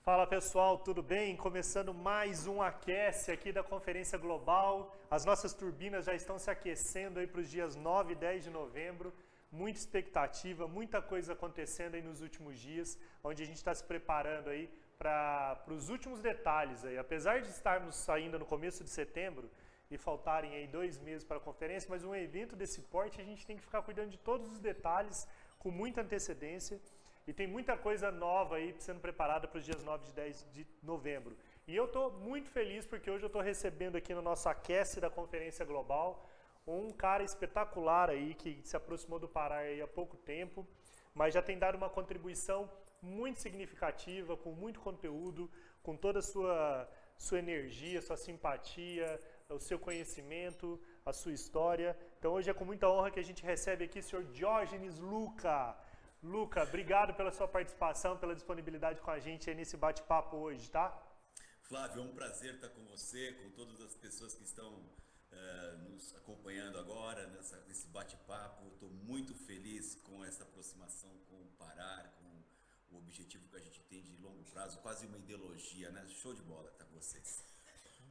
Fala pessoal, tudo bem? Começando mais um aquece aqui da Conferência Global. As nossas turbinas já estão se aquecendo aí para os dias 9 e 10 de novembro. Muita expectativa, muita coisa acontecendo aí nos últimos dias, onde a gente está se preparando aí para os últimos detalhes aí. Apesar de estarmos ainda no começo de setembro e faltarem aí 2 meses para a conferência, mas um evento desse porte a gente tem que ficar cuidando de todos os detalhes com muita antecedência. E tem muita coisa nova aí sendo preparada para os dias 9 e 10 de novembro. E eu estou muito feliz porque hoje eu estou recebendo aqui no nosso aquece da Conferência Global um cara espetacular aí que se aproximou do Pará aí há pouco tempo, mas já tem dado uma contribuição muito significativa, com muito conteúdo, com toda a sua energia, sua simpatia, o seu conhecimento, a sua história. Então hoje é com muita honra que a gente recebe aqui o senhor Diógenes Luca. Luca, obrigado pela sua participação, pela disponibilidade com a gente aí nesse bate-papo hoje, tá? Flávio, é um prazer estar com você, com todas as pessoas que estão nos acompanhando agora nesse bate-papo. Estou muito feliz com essa aproximação com o Pará, com o objetivo que a gente tem de longo prazo, quase uma ideologia, né? Show de bola estar com vocês.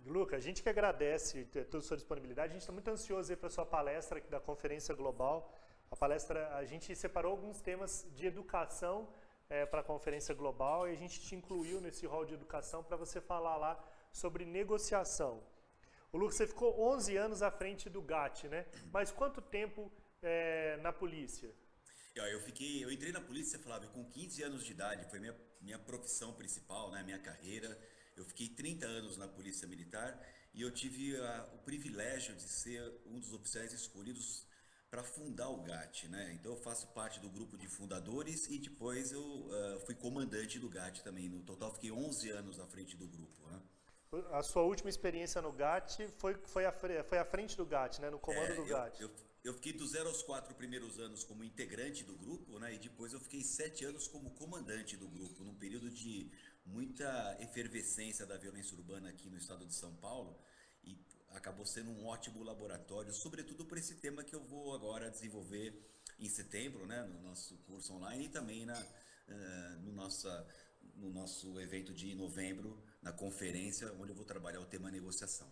Luca, a gente que agradece toda a sua disponibilidade, a gente está muito ansioso aí para a sua palestra aqui da Conferência Global. A palestra, a gente separou alguns temas de educação para a Conferência Global e a gente te incluiu nesse rol de educação para você falar lá sobre negociação. O Luca, você ficou 11 anos à frente do GAT, né? Mas quanto tempo na polícia? Eu entrei na polícia, Flávio, com 15 anos de idade, foi minha profissão principal, né, minha carreira. Eu fiquei 30 anos na Polícia Militar e eu tive o privilégio de ser um dos oficiais escolhidos para fundar o GAT, né? Então eu faço parte do grupo de fundadores e depois eu fui comandante do GAT também. No total fiquei 11 anos à frente do grupo, né? A sua última experiência no GAT foi à frente do GAT, né? No comando do É, eu, GAT. eu, eu fiquei do 0 aos 4 primeiros anos como integrante do grupo, né? E depois eu fiquei 7 anos como comandante do grupo, num período de muita efervescência da violência urbana aqui no estado de São Paulo. E acabou sendo um ótimo laboratório, sobretudo por esse tema que eu vou agora desenvolver em setembro, né? No nosso curso online e também no nosso evento de novembro, na conferência, onde eu vou trabalhar o tema negociação.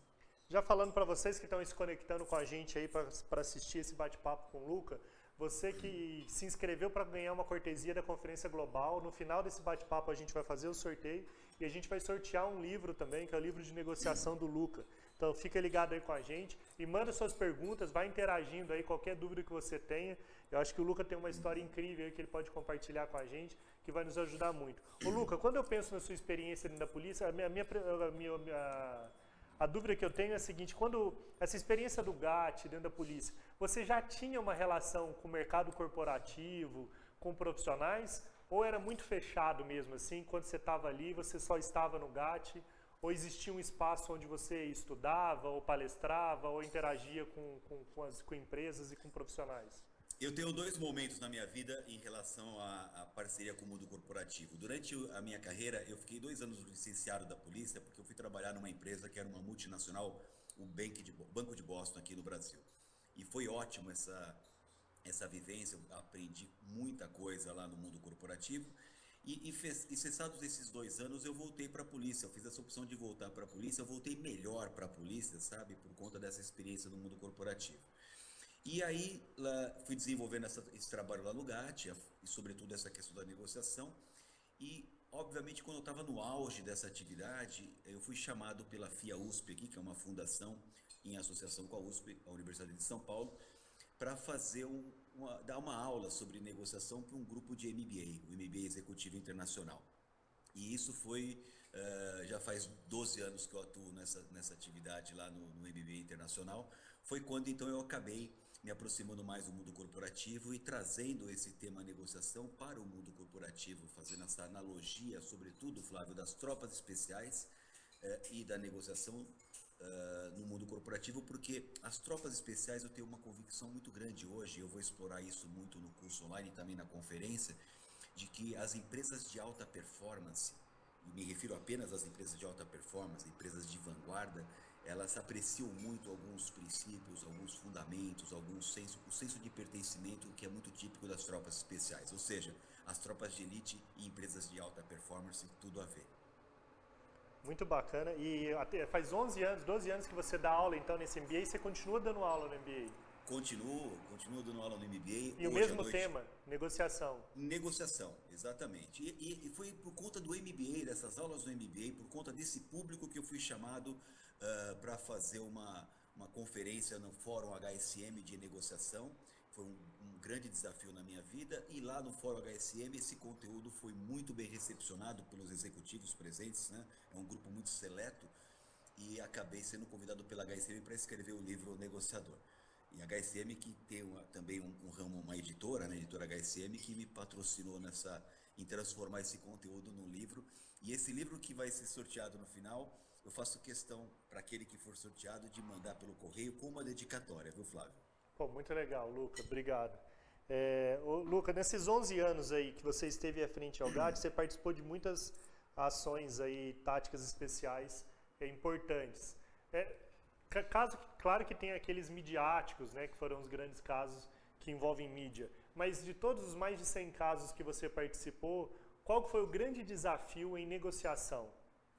Já falando para vocês que estão se conectando com a gente aí para assistir esse bate-papo com o Luca, você que se inscreveu para ganhar uma cortesia da Conferência Global, no final desse bate-papo a gente vai fazer o sorteio e a gente vai sortear um livro também, que é o livro de negociação do Luca. Então fica ligado aí com a gente e manda suas perguntas, vai interagindo aí, qualquer dúvida que você tenha. Eu acho que o Luca tem uma história incrível aí que ele pode compartilhar com a gente, que vai nos ajudar muito. Ô Luca, quando eu penso na sua experiência dentro da polícia, a dúvida que eu tenho é a seguinte: quando essa experiência do GAT dentro da polícia, você já tinha uma relação com o mercado corporativo, com profissionais, ou era muito fechado mesmo assim? Quando você estava ali, você só estava no GAT, ou existia um espaço onde você estudava, ou palestrava, ou interagia com empresas e com profissionais? Eu tenho dois momentos na minha vida em relação à parceria com o mundo corporativo. Durante a minha carreira, eu fiquei 2 anos licenciado da polícia porque eu fui trabalhar numa empresa que era uma multinacional, o Banco de Boston aqui no Brasil. E foi ótimo essa vivência, eu aprendi muita coisa lá no mundo corporativo. E cessados esses 2 anos, eu voltei para a polícia. Eu fiz essa opção de voltar para a polícia. Eu voltei melhor para a polícia, sabe, por conta dessa experiência no mundo corporativo. E aí lá, fui desenvolvendo esse trabalho lá no GAT, e sobretudo essa questão da negociação. E, obviamente, quando eu estava no auge dessa atividade, eu fui chamado pela FIA USP aqui, que é uma fundação em associação com a USP, a Universidade de São Paulo, para dar uma aula sobre negociação para um grupo de MBA, o MBA Executivo Internacional. E isso foi, já faz 12 anos que eu atuo nessa atividade lá no MBA Internacional. Foi quando então eu acabei me aproximando mais do mundo corporativo e trazendo esse tema negociação para o mundo corporativo, fazendo essa analogia, sobretudo, Flávio, das tropas especiais e da negociação no mundo corporativo, porque as tropas especiais eu tenho uma convicção muito grande hoje, eu vou explorar isso muito no curso online e também na conferência, de que as empresas de alta performance, e me refiro apenas às empresas de alta performance, empresas de vanguarda, elas apreciam muito alguns princípios, alguns fundamentos, o senso de pertencimento que é muito típico das tropas especiais, ou seja, as tropas de elite e empresas de alta performance, tudo a ver. Muito bacana. E faz 11 anos, 12 anos que você dá aula então nesse MBA e você continua dando aula no MBA. Continuo dando aula no MBA, E o hoje à mesmo noite. tema, negociação. Negociação, exatamente. E foi por conta do MBA, dessas aulas do MBA, por conta desse público que eu fui chamado para fazer uma conferência no Fórum HSM de negociação. Foi um grande desafio na minha vida e lá no Fórum HSM esse conteúdo foi muito bem recepcionado pelos executivos presentes, né? É um grupo muito seleto e acabei sendo convidado pela HSM para escrever o livro O Negociador. E a HSM que tem também um ramo, uma editora, né, editora HSM, que me patrocinou em transformar esse conteúdo num livro. E esse livro que vai ser sorteado no final, eu faço questão para aquele que for sorteado de mandar pelo correio com uma dedicatória, viu, Flávio? Pô, muito legal, Luca, obrigado. Luca, nesses 11 anos aí que você esteve à frente ao GAD, você participou de muitas ações aí, táticas especiais importantes. Claro que tem aqueles midiáticos, né, que foram os grandes casos que envolvem mídia, mas de todos os mais de 100 casos que você participou, qual foi o grande desafio em negociação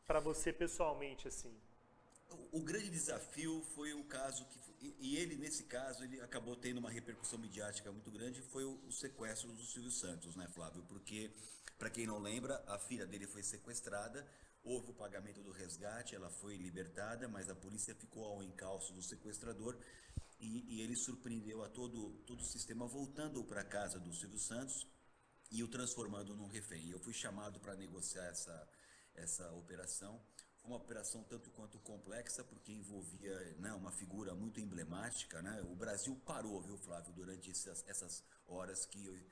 para você pessoalmente, assim? O grande desafio foi o caso e ele nesse caso ele acabou tendo uma repercussão midiática muito grande, foi o sequestro do Silvio Santos, né, Flávio? Porque para quem não lembra, a filha dele foi sequestrada, houve o pagamento do resgate, ela foi libertada, mas a polícia ficou ao encalço do sequestrador e ele surpreendeu a todo o sistema voltando para a casa do Silvio Santos e o transformando num refém. Eu fui chamado para negociar essa operação. Foi uma operação tanto quanto complexa, porque envolvia, né, uma figura muito emblemática, né? O Brasil parou, viu, Flávio, durante essas horas que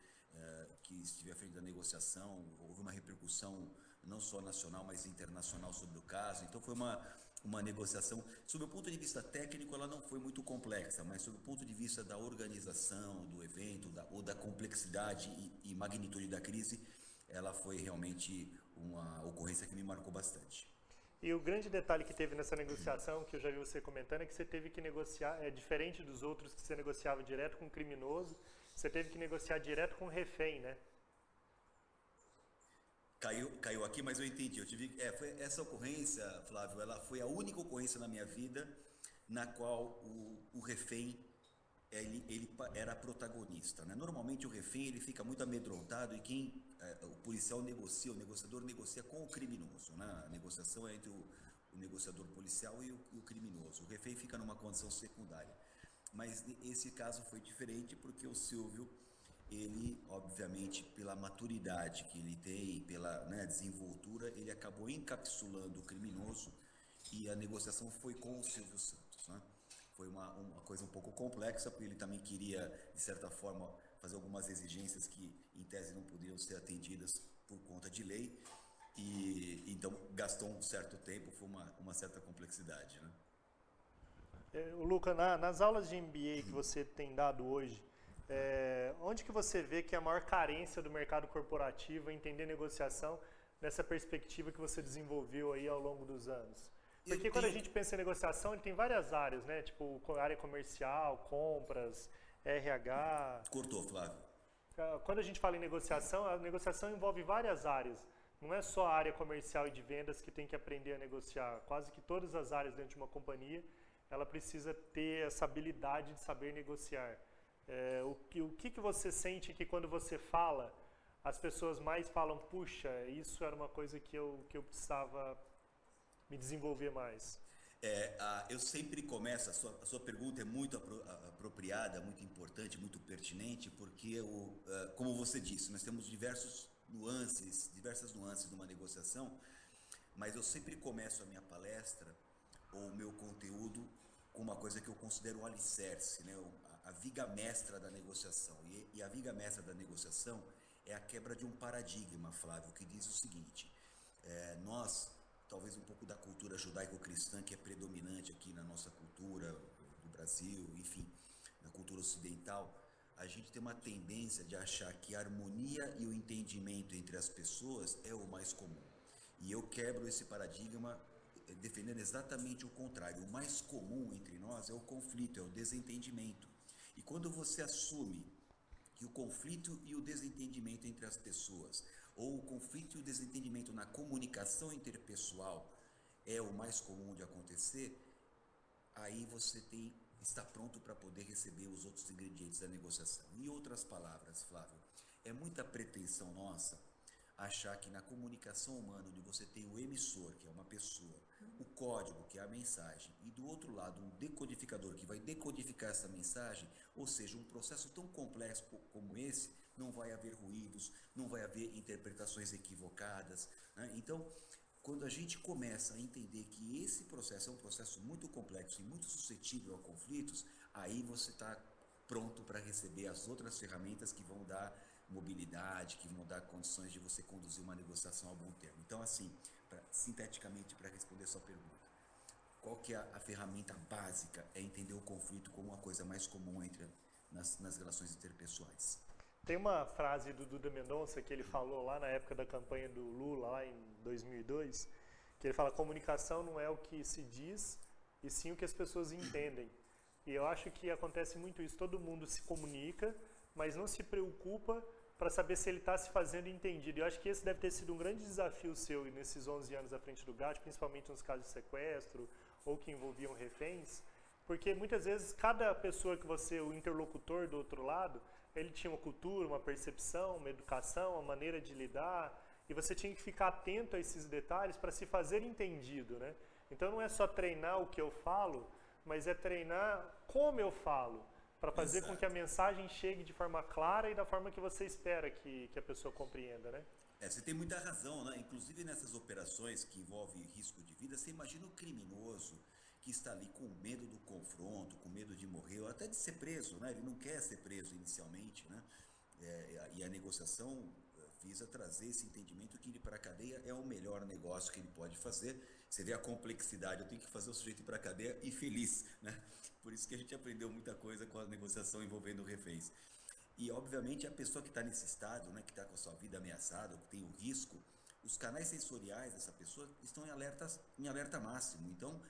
estive à frente da negociação. Houve uma repercussão não só nacional, mas internacional sobre o caso. Então foi uma negociação. Sob o ponto de vista técnico, ela não foi muito complexa, mas sob o ponto de vista da organização do evento, ou da complexidade e magnitude da crise, ela foi realmente uma ocorrência que me marcou bastante. E o grande detalhe que teve nessa negociação, que eu já vi você comentando, é que você teve que negociar, diferente dos outros que você negociava direto com o criminoso, você teve que negociar direto com o refém, né? Caiu aqui, mas eu entendi. Foi essa ocorrência, Flávio, ela foi a única ocorrência na minha vida na qual o refém ele era protagonista, né? Normalmente o refém ele fica muito amedrontado e o policial negocia, o negociador negocia com o criminoso, né? A negociação é entre o negociador policial e o criminoso. O refém fica numa condição secundária. Mas esse caso foi diferente porque o Silvio, ele, obviamente, pela maturidade que ele tem, pela, né, desenvoltura, ele acabou encapsulando o criminoso e a negociação foi com o Silvio Santos, né? Foi uma coisa um pouco complexa, porque ele também queria, de certa forma, fazer algumas exigências que, em tese, não poderiam ser atendidas por conta de lei, e então gastou um certo tempo, foi uma certa complexidade, né? Luca, nas aulas de MBA que você tem dado hoje, onde que você vê que é a maior carência do mercado corporativo em entender negociação nessa perspectiva que você desenvolveu aí ao longo dos anos? Porque quando a gente pensa em negociação, ele tem várias áreas, né? Tipo, área comercial, compras, RH. Cortou, Flávio. Quando a gente fala em negociação, a negociação envolve várias áreas. Não é só a área comercial e de vendas que tem que aprender a negociar. Quase que todas as áreas dentro de uma companhia, ela precisa ter essa habilidade de saber negociar. O que você sente que quando você fala, as pessoas mais falam, puxa, isso era uma coisa que eu precisava me desenvolver mais? Eu sempre começo, a sua pergunta é muito apropriada, muito importante, muito pertinente, porque, como você disse, nós temos diversas nuances numa negociação, mas eu sempre começo a minha palestra ou o meu conteúdo com uma coisa que eu considero o alicerce, né? A viga mestra da negociação. E a viga mestra da negociação é a quebra de um paradigma, Flávio, que diz o seguinte: nós, talvez um pouco da cultura judaico-cristã que é predominante aqui na nossa cultura do Brasil, enfim, na cultura ocidental, a gente tem uma tendência de achar que a harmonia e o entendimento entre as pessoas é o mais comum. E eu quebro esse paradigma defendendo exatamente o contrário. O mais comum entre nós é o conflito, é o desentendimento. E quando você assume que o conflito e o desentendimento entre as pessoas, ou o conflito e o desentendimento na comunicação interpessoal, é o mais comum de acontecer, aí você está pronto para poder receber os outros ingredientes da negociação. Em outras palavras, Flávio, é muita pretensão nossa achar que na comunicação humana, onde você tem o emissor, que é uma pessoa, o código, que é a mensagem, e do outro lado um decodificador que vai decodificar essa mensagem, ou seja, um processo tão complexo como esse, não vai haver ruídos, não vai haver interpretações equivocadas, né? Então, quando a gente começa a entender que esse processo é um processo muito complexo e muito suscetível a conflitos, aí você está pronto para receber as outras ferramentas que vão dar mobilidade, que vão dar condições de você conduzir uma negociação a bom termo. Então, assim, sinteticamente, para responder a sua pergunta, qual que é a ferramenta básica? É entender o conflito como uma coisa mais comum nas relações interpessoais. Tem uma frase do Duda Mendonça que ele falou lá na época da campanha do Lula, lá em 2002, que ele fala: comunicação não é o que se diz, e sim o que as pessoas entendem. E eu acho que acontece muito isso, todo mundo se comunica, mas não se preocupa para saber se ele está se fazendo entendido. E eu acho que esse deve ter sido um grande desafio seu nesses 11 anos à frente do GAT, principalmente nos casos de sequestro ou que envolviam reféns, porque muitas vezes cada pessoa que você, o interlocutor do outro lado, ele tinha uma cultura, uma percepção, uma educação, uma maneira de lidar, e você tinha que ficar atento a esses detalhes para se fazer entendido, né? Então não é só treinar o que eu falo, mas é treinar como eu falo, para fazer Exato. com que a mensagem chegue de forma clara e da forma que você espera que a pessoa compreenda, né? Você tem muita razão, né? Inclusive nessas operações que envolvem risco de vida, você imagina o criminoso que está ali com medo do confronto, com medo de morrer, ou até de ser preso, né? Ele não quer ser preso inicialmente, né? E a negociação visa trazer esse entendimento que ir para a cadeia é o melhor negócio que ele pode fazer. Você vê a complexidade, eu tenho que fazer o sujeito ir para a cadeia e feliz, né? Por isso que a gente aprendeu muita coisa com a negociação envolvendo reféns. E, obviamente, a pessoa que está nesse estado, né, que está com a sua vida ameaçada, que tem o risco, os canais sensoriais dessa pessoa estão em alerta máximo. Então,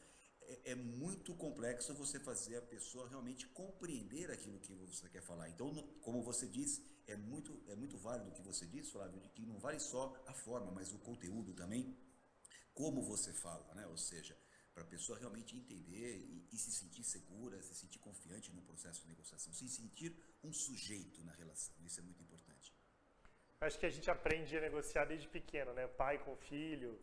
é muito complexo você fazer a pessoa realmente compreender aquilo que você quer falar. Então, como você disse, é muito válido o que você disse, Flávio, de que não vale só a forma, mas o conteúdo também, como você fala, né? Ou seja, para a pessoa realmente entender e se sentir segura, se sentir confiante no processo de negociação, se sentir um sujeito na relação. Isso é muito importante. Acho que a gente aprende a negociar desde pequeno, né? Pai com filho,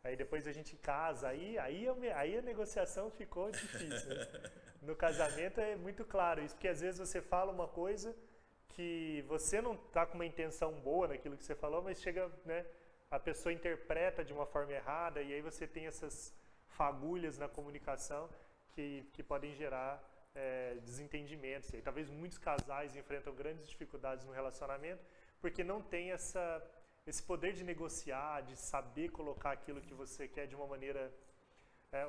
aí depois a gente casa, aí a negociação ficou difícil, né? No casamento é muito claro isso, porque às vezes você fala uma coisa que você não está com uma intenção boa naquilo que você falou, mas chega, né? A pessoa interpreta de uma forma errada e aí você tem essas fagulhas na comunicação que podem gerar desentendimentos. E aí, talvez muitos casais enfrentam grandes dificuldades no relacionamento porque não tem esse poder de negociar, de saber colocar aquilo que você quer de uma maneira...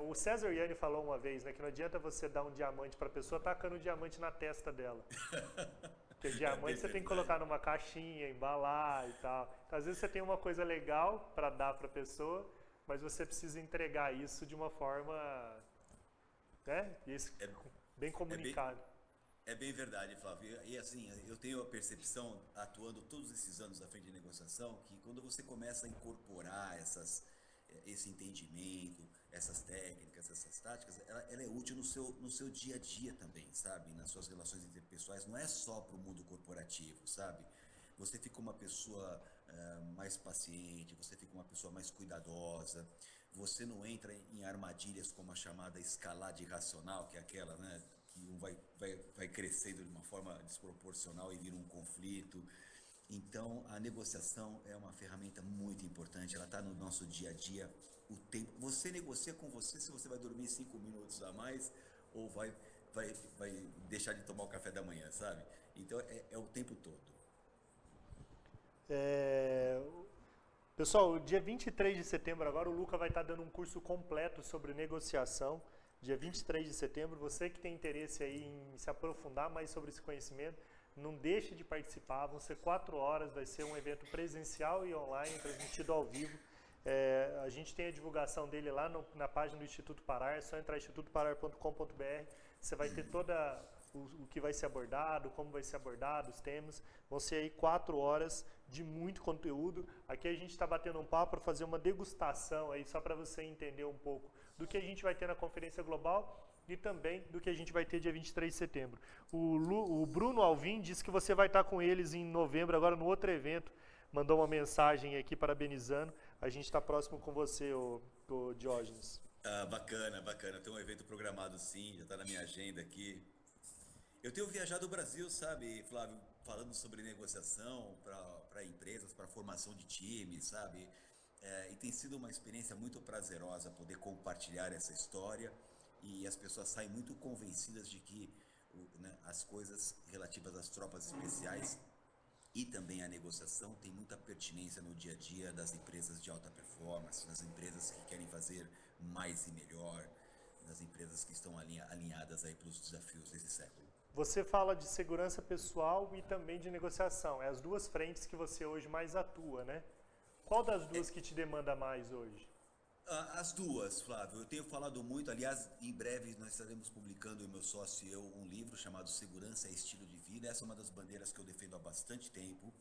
o César Yanni falou uma vez, né, que não adianta você dar um diamante para a pessoa tacando o diamante na testa dela. Porque o diamante você tem que colocar numa caixinha, embalar e tal. Então, às vezes você tem uma coisa legal para dar para a pessoa, mas você precisa entregar isso de uma forma, né, bem comunicado. É bem verdade, Flávio. E assim, eu tenho a percepção, atuando todos esses anos à frente de negociação, que quando você começa a incorporar esse entendimento, essas técnicas, essas táticas, ela é útil no seu dia a dia também, sabe? Nas suas relações interpessoais, não é só para o mundo corporativo, sabe? Você fica uma pessoa mais paciente, você fica uma pessoa mais cuidadosa, você não entra em armadilhas como a chamada escalada irracional, que é aquela, né? Que um vai crescendo de uma forma desproporcional e vira um conflito. Então, a negociação é uma ferramenta muito importante, ela está no nosso dia a dia o tempo. Você negocia com você se você vai dormir 5 minutos a mais ou vai deixar de tomar o café da manhã, sabe? Então, é o tempo todo. Pessoal, dia 23 de setembro agora o Luca vai estar dando um curso completo sobre negociação. Dia 23 de setembro, você que tem interesse aí em se aprofundar mais sobre esse conhecimento, não deixe de participar, vão ser 4 horas, vai ser um evento presencial e online, transmitido ao vivo. A gente tem a divulgação dele lá na página do Instituto Parar, é só entrar em institutoparar.com.br, você vai ter toda o que vai ser abordado, como vai ser abordado, os temas. Vão ser aí 4 horas de muito conteúdo. Aqui a gente está batendo um papo para fazer uma degustação aí, só para você entender um pouco do que a gente vai ter na Conferência Global e também do que a gente vai ter dia 23 de setembro. O Bruno Alvim disse que você vai estar com eles em novembro, agora no outro evento. Mandou uma mensagem aqui parabenizando. A gente está próximo com você, ô Diógenes. Bacana, bacana. Tem um evento programado sim, já está na minha agenda aqui. Eu tenho viajado o Brasil, sabe, Flávio, falando sobre negociação para empresas, para formação de times, sabe? E tem sido uma experiência muito prazerosa poder compartilhar essa história e as pessoas saem muito convencidas de que né, as coisas relativas às tropas especiais e também a negociação tem muita pertinência no dia a dia das empresas de alta performance, das empresas que querem fazer mais e melhor, das empresas que estão alinhadas aí para os desafios desse século. Você fala de segurança pessoal e também de negociação. É as duas frentes que você hoje mais atua, né? Qual das duas que te demanda mais hoje? As duas, Flávio. Eu tenho falado muito, aliás, em breve nós estaremos publicando, o meu sócio e eu, um livro chamado Segurança é Estilo de Vida. Essa é uma das bandeiras que eu defendo há bastante tempo,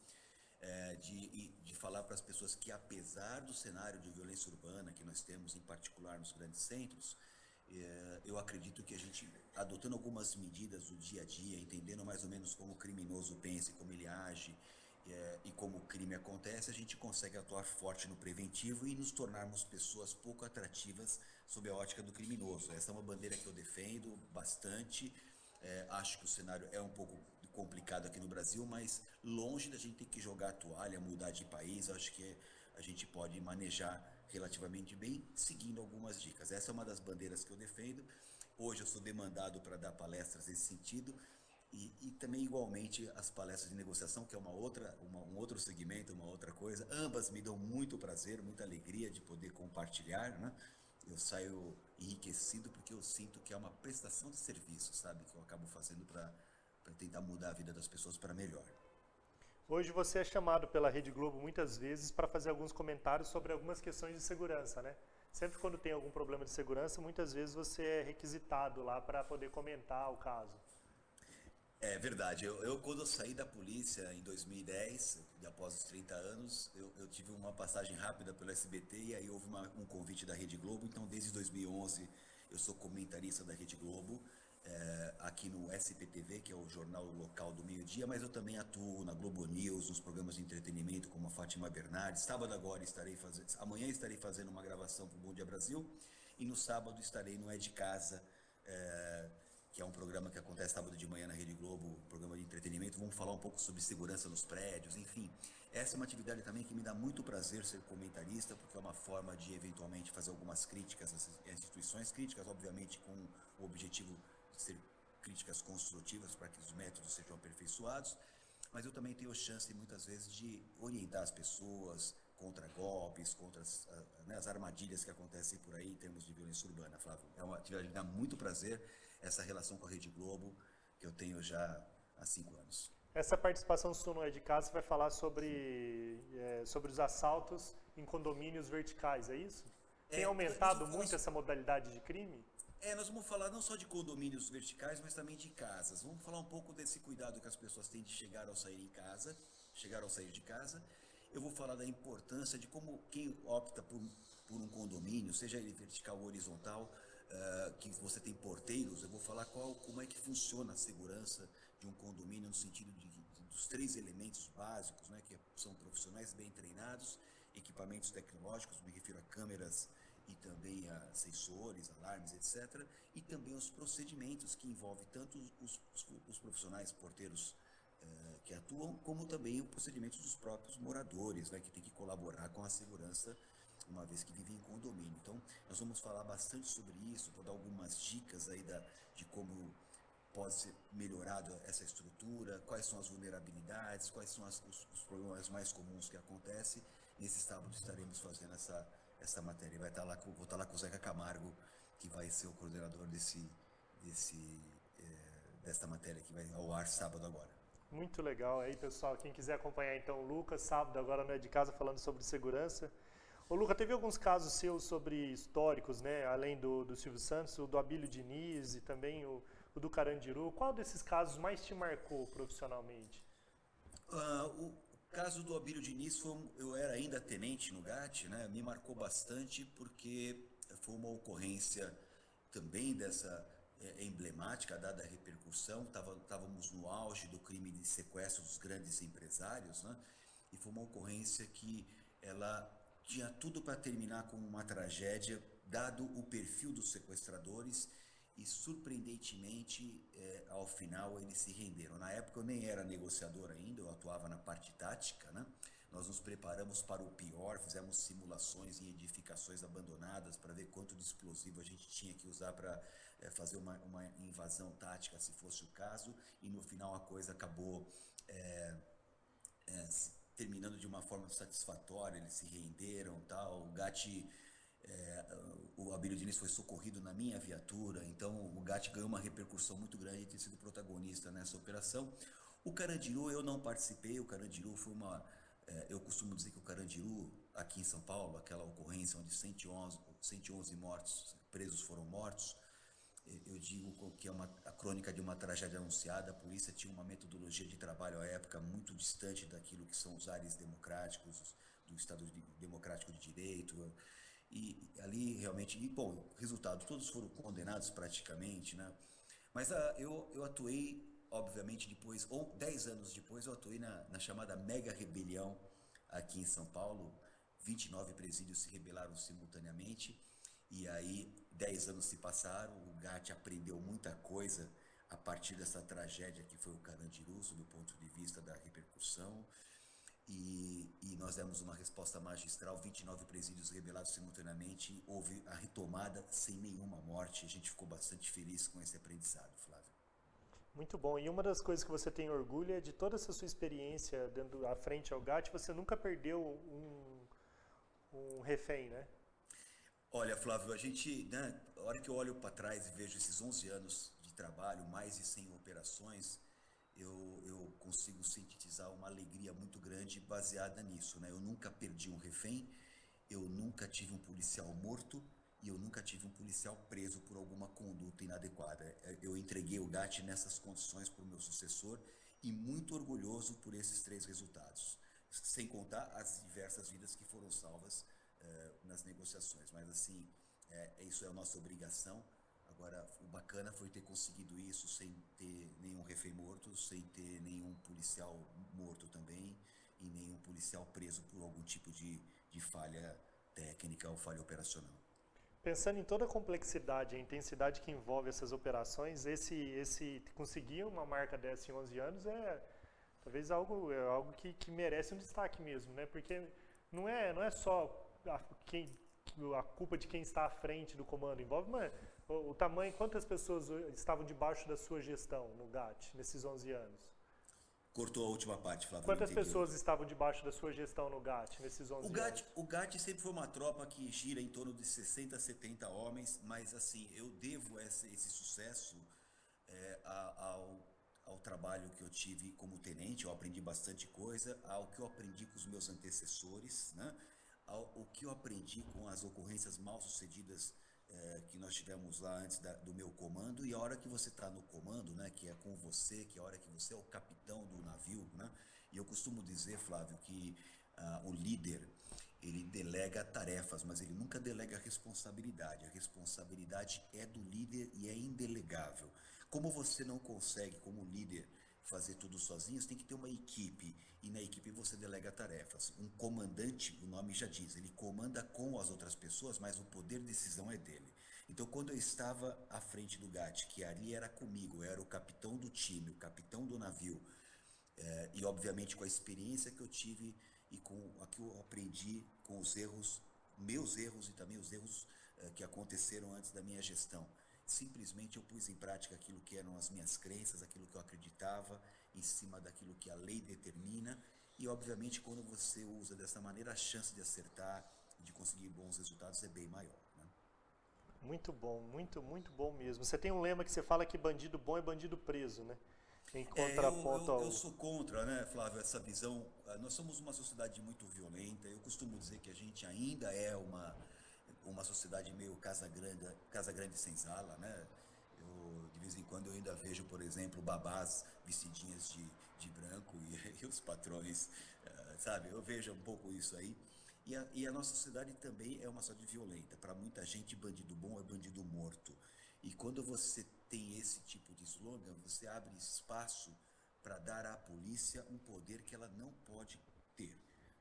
de falar para as pessoas que apesar do cenário de violência urbana que nós temos, em particular nos grandes centros, eu acredito que a gente, adotando algumas medidas do dia a dia, entendendo mais ou menos como o criminoso pensa, como ele age e como o crime acontece, a gente consegue atuar forte no preventivo e nos tornarmos pessoas pouco atrativas sob a ótica do criminoso. Essa é uma bandeira que eu defendo bastante. Acho que o cenário é um pouco complicado aqui no Brasil, mas longe da gente ter que jogar a toalha, mudar de país, acho que a gente pode manejar relativamente bem, seguindo algumas dicas. Essa é uma das bandeiras que eu defendo. Hoje eu sou demandado para dar palestras nesse sentido e também igualmente as palestras de negociação, que é um outro segmento, uma outra coisa. Ambas me dão muito prazer, muita alegria de poder compartilhar, né? Eu saio enriquecido porque eu sinto que é uma prestação de serviço, sabe? Que eu acabo fazendo para tentar mudar a vida das pessoas para melhor. Hoje você é chamado pela Rede Globo muitas vezes para fazer alguns comentários sobre algumas questões de segurança, né? Sempre quando tem algum problema de segurança, muitas vezes você é requisitado lá para poder comentar o caso. É verdade. Quando eu saí da polícia em 2010, após os 30 anos, eu tive uma passagem rápida pelo SBT e aí houve um convite da Rede Globo. Então, desde 2011, eu sou comentarista da Rede Globo, aqui no SPTV, que é o jornal local do meio-dia, mas eu também atuo na Globo News, nos programas de entretenimento como a Fátima Bernardes. Amanhã estarei fazendo uma gravação para o Bom Dia Brasil e no sábado estarei no É de Casa, que é um programa que acontece sábado de manhã na Rede Globo, um programa de entretenimento. Vamos falar um pouco sobre segurança nos prédios, enfim. Essa é uma atividade também que me dá muito prazer ser comentarista, porque é uma forma de eventualmente fazer algumas críticas às instituições, críticas obviamente com o objetivo de ser críticas construtivas para que os métodos sejam aperfeiçoados, mas eu também tenho chance muitas vezes de orientar as pessoas contra golpes, contra as armadilhas que acontecem por aí em termos de violência urbana, Flávio. É uma atividade que dá muito prazer, essa relação com a Rede Globo, que eu tenho já há 5 anos. Essa participação sua no É de Casa vai falar sobre os assaltos em condomínios verticais, é isso? Tem aumentado muito essa modalidade de crime? Nós vamos falar não só de condomínios verticais, mas também de casas. Vamos falar um pouco desse cuidado que as pessoas têm de chegar ao sair de casa. Eu vou falar da importância de como quem opta por um condomínio, seja ele vertical ou horizontal, que você tem porteiros, eu vou falar como é que funciona a segurança de um condomínio no sentido dos 3 elementos básicos, né, que são profissionais bem treinados, equipamentos tecnológicos, me refiro a câmeras e também a sensores, alarmes, etc. E também os procedimentos que envolvem tanto os profissionais porteiros que atuam, como também os procedimentos dos próprios moradores, né, que tem que colaborar com a segurança uma vez que vivem em condomínio. Então, nós vamos falar bastante sobre isso, vou dar algumas dicas aí de como pode ser melhorada essa estrutura, quais são as vulnerabilidades, quais são os problemas mais comuns que acontecem. Nesse sábado estaremos fazendo essa matéria. Vou estar lá com o Zeca Camargo, que vai ser o coordenador desta matéria que vai ao ar sábado agora. Muito legal aí, pessoal. Quem quiser acompanhar então o Lucas, sábado agora no É de Casa, falando sobre segurança. Ô Lucas, teve alguns casos seus sobre históricos, né? Além do Silvio Santos, o do Abílio Diniz e também o do Carandiru. Qual desses casos mais te marcou profissionalmente? O caso do Abílio Diniz, eu era ainda tenente no GAT, né? Me marcou bastante porque foi uma ocorrência também dessa emblemática, dada a repercussão. Estávamos no auge do crime de sequestro dos grandes empresários, né? E foi uma ocorrência que ela tinha tudo para terminar como uma tragédia, dado o perfil dos sequestradores, e surpreendentemente, ao final, eles se renderam. Na época eu nem era negociador ainda, eu atuava na parte tática, né? Nós nos preparamos para o pior, fizemos simulações em edificações abandonadas para ver quanto de explosivo a gente tinha que usar para fazer uma invasão tática, se fosse o caso, e no final a coisa acabou terminando de uma forma satisfatória, eles se renderam, tal. O Abílio Diniz foi socorrido na minha viatura, então o GAT ganhou uma repercussão muito grande de ter sido protagonista nessa operação. O Carandiru eu não participei, o Carandiru foi eu costumo dizer que o Carandiru, aqui em São Paulo, aquela ocorrência onde 111 mortos, presos foram mortos, eu digo que é a crônica de uma tragédia anunciada. A polícia tinha uma metodologia de trabalho à época muito distante daquilo que são os ares democráticos, do Estado Democrático de Direito, e ali realmente, bom, resultado, todos foram condenados praticamente, né? Mas eu atuei, obviamente, depois, ou 10 anos depois, eu atuei na chamada Mega Rebelião aqui em São Paulo. 29 presídios se rebelaram simultaneamente, e aí 10 anos se passaram, o GAT aprendeu muita coisa a partir dessa tragédia que foi o Carandiru, sob o ponto de vista da repercussão, e nós demos uma resposta magistral. 29 presídios rebelados simultaneamente, houve a retomada sem nenhuma morte. A gente ficou bastante feliz com esse aprendizado, Flávio. Muito bom. E uma das coisas que você tem orgulho é de toda essa sua experiência à frente ao GAT, você nunca perdeu um refém, né? Olha, Flávio, a hora que eu olho para trás e vejo esses 11 anos de trabalho, mais de 100 operações, eu consigo sintetizar uma alegria muito grande baseada nisso, né? Eu nunca perdi um refém, eu nunca tive um policial morto e eu nunca tive um policial preso por alguma conduta inadequada. Eu entreguei o GAT nessas condições para o meu sucessor, e muito orgulhoso por esses 3 resultados, sem contar as diversas vidas que foram salvas nas negociações. Mas assim, isso é a nossa obrigação. Agora, o bacana foi ter conseguido isso sem ter nenhum refém morto, sem ter nenhum policial morto também, e nenhum policial preso por algum tipo de falha técnica ou falha operacional. Pensando em toda a complexidade, a intensidade que envolve essas operações, esse conseguir uma marca dessa em 11 anos é talvez algo que merece um destaque mesmo, né? Porque não é só a culpa de quem está à frente do comando, envolve o tamanho, quantas pessoas estavam debaixo da sua gestão no GAT nesses 11 anos? Cortou a última parte, Flávio, não Quantas entendi. pessoas estavam debaixo da sua gestão no GAT nesses 11 anos? O GAT sempre foi uma tropa que gira em torno de 60, 70 homens, mas assim, eu devo esse sucesso ao trabalho que eu tive como tenente. Eu aprendi bastante coisa, ao que eu aprendi com os meus antecessores, né? O que eu aprendi com as ocorrências mal sucedidas que nós tivemos lá antes do meu comando. E a hora que você está no comando, né, que é com você, que é a hora que você é o capitão do navio, né? E eu costumo dizer, Flávio, que o líder, ele delega tarefas, mas ele nunca delega responsabilidade. A responsabilidade é do líder e é indelegável. Como você não consegue, como líder, fazer tudo sozinho, você tem que ter uma equipe, e na equipe você delega tarefas. Um comandante, o nome já diz, ele comanda com as outras pessoas, mas o poder de decisão é dele. Então, quando eu estava à frente do GAT, que ali era comigo, eu era o capitão do time, o capitão do navio, e obviamente com a experiência que eu tive e com a que eu aprendi com os erros, meus erros e também os erros que aconteceram antes da minha gestão. Simplesmente eu pus em prática aquilo que eram as minhas crenças, aquilo que eu acreditava, em cima daquilo que a lei determina, e obviamente quando você usa dessa maneira, a chance de acertar e de conseguir bons resultados é bem maior, né? Muito bom, muito bom mesmo. Você tem um lema que você fala que bandido bom é bandido preso, né? Em contraponto Eu ao... sou contra, né, Flávio, essa visão. Nós somos uma sociedade muito violenta. Eu costumo dizer que a gente ainda é uma sociedade meio casa grande sem sala, né? De vez em quando eu ainda vejo, por exemplo, babás vestidinhas de branco e os patrões sabe? Eu vejo um pouco isso aí. E a nossa sociedade também é uma sociedade violenta. Para muita gente, bandido bom é bandido morto. E quando você tem esse tipo de slogan, você abre espaço para dar à polícia um poder que ela não pode ter.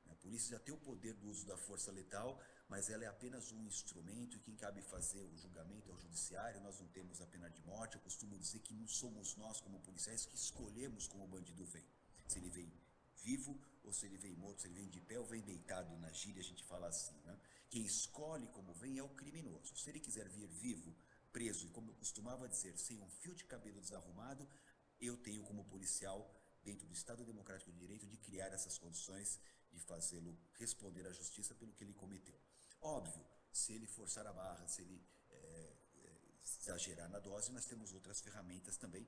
A polícia já tem o poder do uso da força letal, mas ela é apenas um instrumento e quem cabe fazer o julgamento é o judiciário. Nós não temos a pena de morte. Eu costumo dizer que não somos nós, como policiais, que escolhemos como o bandido vem. Se ele vem vivo ou se ele vem morto, se ele vem de pé ou vem deitado. Na gíria a gente fala assim, né? Quem escolhe como vem é o criminoso. Se ele quiser vir vivo, preso e, como eu costumava dizer, sem um fio de cabelo desarrumado, eu tenho como policial, dentro do Estado Democrático de Direito, de criar essas condições de fazê-lo responder à justiça pelo que ele cometeu. Óbvio, se ele forçar a barra, se ele exagerar na dose, nós temos outras ferramentas também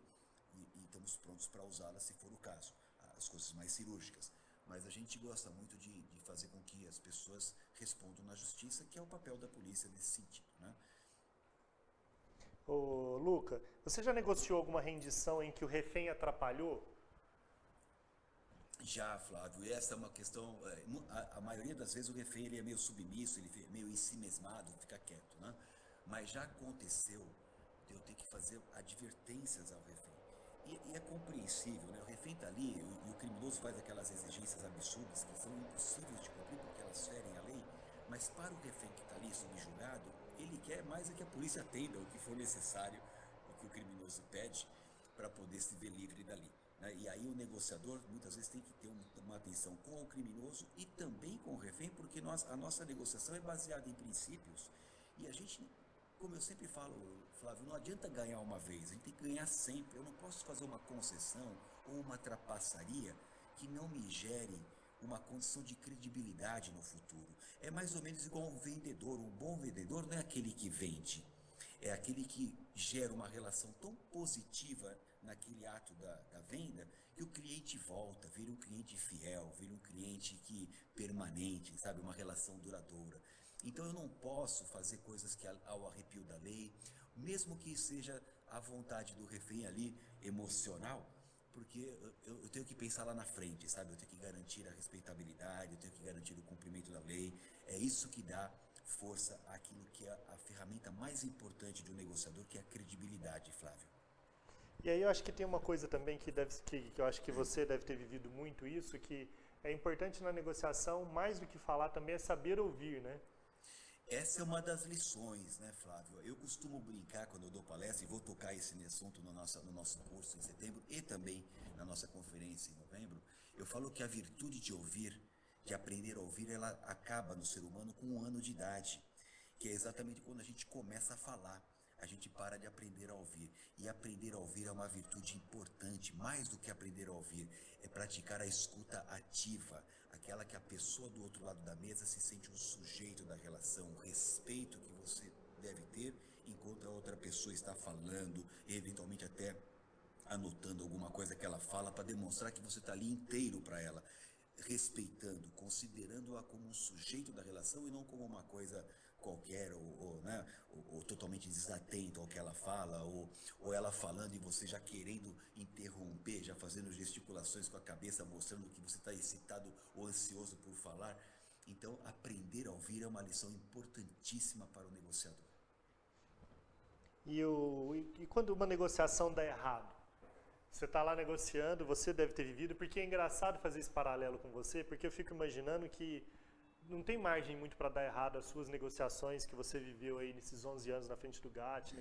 e estamos prontos para usá-las se for o caso, as coisas mais cirúrgicas. Mas a gente gosta muito de fazer com que as pessoas respondam na justiça, que é o papel da polícia nesse sentido, né? Ô, Luca, você já negociou alguma rendição em que o refém atrapalhou? Já, Flávio, e essa é uma questão, a maioria das vezes o refém ele é meio submisso, ele é meio ensimesmado, fica quieto, né? Mas já aconteceu de eu ter que fazer advertências ao refém. E é compreensível, né? O refém está ali e o criminoso faz aquelas exigências absurdas que são impossíveis de cumprir porque elas ferem a lei, mas para o refém que está ali subjugado, ele quer mais é que a polícia atenda o que for necessário, o que o criminoso pede, para poder se ver livre dali, né? E aí o negociador muitas vezes tem que ter uma atenção com o criminoso e também com o refém, porque a nossa negociação é baseada em princípios e a gente, como eu sempre falo, Flávio, não adianta ganhar uma vez, a gente tem que ganhar sempre. Eu não posso fazer uma concessão ou uma trapaçaria que não me gere uma condição de credibilidade no futuro. É mais ou menos igual um vendedor. Um bom vendedor não é aquele que vende, é aquele que gera uma relação tão positiva naquele ato da venda que o cliente volta, vira um cliente fiel, vira um cliente que permanente, sabe, uma relação duradoura. Então eu não posso fazer coisas que ao arrepio da lei, mesmo que seja a vontade do refém ali emocional, porque eu tenho que pensar lá na frente, sabe? Eu tenho que garantir a respeitabilidade, eu tenho que garantir o cumprimento da lei. É isso que dá força àquilo que é a ferramenta mais importante de um negociador, que é a credibilidade, Flávio. E aí eu acho que tem uma coisa também que eu acho que você deve ter vivido muito isso, que é importante na negociação, mais do que falar também é saber ouvir, né? Essa é uma das lições, né, Flávio? Eu costumo brincar quando eu dou palestra, e vou tocar esse assunto no nosso curso em setembro e também na nossa conferência em novembro. Eu falo que a virtude de ouvir, de aprender a ouvir, ela acaba no ser humano com 1 ano de idade, que é exatamente quando a gente começa a falar. A gente para de aprender a ouvir. E aprender a ouvir é uma virtude importante, mais do que aprender a ouvir, é praticar a escuta ativa, aquela que a pessoa do outro lado da mesa se sente um sujeito da relação, o respeito que você deve ter enquanto a outra pessoa está falando, eventualmente até anotando alguma coisa que ela fala para demonstrar que você está ali inteiro para ela, respeitando, considerando-a como um sujeito da relação e não como uma coisa qualquer, né, ou totalmente desatento ao que ela fala, ou ela falando e você já querendo interromper, já fazendo gesticulações com a cabeça, mostrando que você está excitado ou ansioso por falar. Então, aprender a ouvir é uma lição importantíssima para o negociador. E quando uma negociação dá errado? Você está lá negociando, você deve ter vivido, porque é engraçado fazer esse paralelo com você, porque eu fico imaginando que não tem margem muito para dar errado as suas negociações que você viveu aí nesses 11 anos na frente do GAT.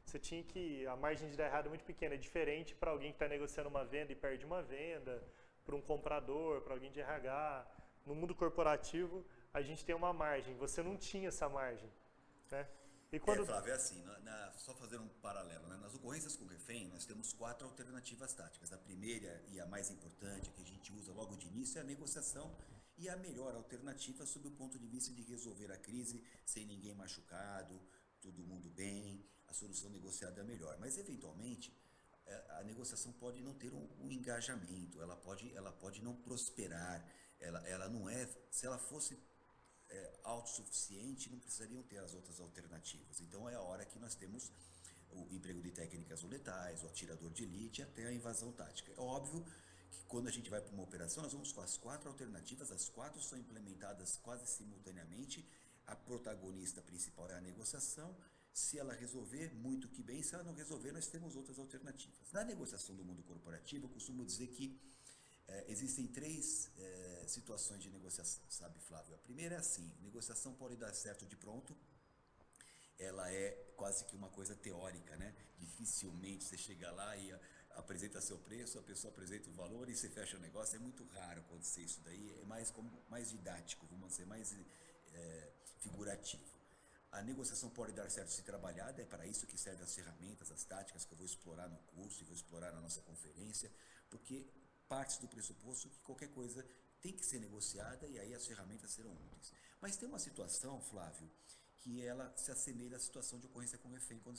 Você tinha que, a margem de dar errado é muito pequena, é diferente para alguém que está negociando uma venda e perde uma venda, para um comprador, para alguém de RH. No mundo corporativo, a gente tem uma margem, você não tinha essa margem, né? E quando Flávio, é assim, só fazer um paralelo, né? Nas ocorrências com refém, nós temos 4 alternativas táticas. A primeira e a mais importante, que a gente usa logo de início, é a negociação e a melhor alternativa sob o ponto de vista de resolver a crise sem ninguém machucado, todo mundo bem, a solução negociada é a melhor. Mas, eventualmente, a negociação pode não ter um engajamento, ela pode não prosperar, ela não é, se ela fosse autossuficiente, não precisariam ter as outras alternativas. Então é a hora que nós temos o emprego de técnicas ou letais, o atirador de elite, até a invasão tática. É óbvio que quando a gente vai para uma operação, nós vamos com as 4 alternativas, as 4 são implementadas quase simultaneamente, a protagonista principal é a negociação, se ela resolver, muito que bem, se ela não resolver, nós temos outras alternativas. Na negociação do mundo corporativo, eu costumo dizer que existem 3 situações de negociação, sabe, Flávio? A primeira é assim, negociação pode dar certo de pronto, ela é quase que uma coisa teórica, né? Dificilmente você chega lá e apresenta seu preço, a pessoa apresenta o valor e você fecha o negócio. É muito raro acontecer isso daí, é mais didático, vamos dizer, mais figurativo. A negociação pode dar certo se trabalhada, é para isso que servem as ferramentas, as táticas que eu vou explorar no curso e vou explorar na nossa conferência, porque parte do pressuposto que qualquer coisa tem que ser negociada e aí as ferramentas serão úteis. Mas tem uma situação, Flávio, que ela se assemelha à situação de ocorrência com refém quando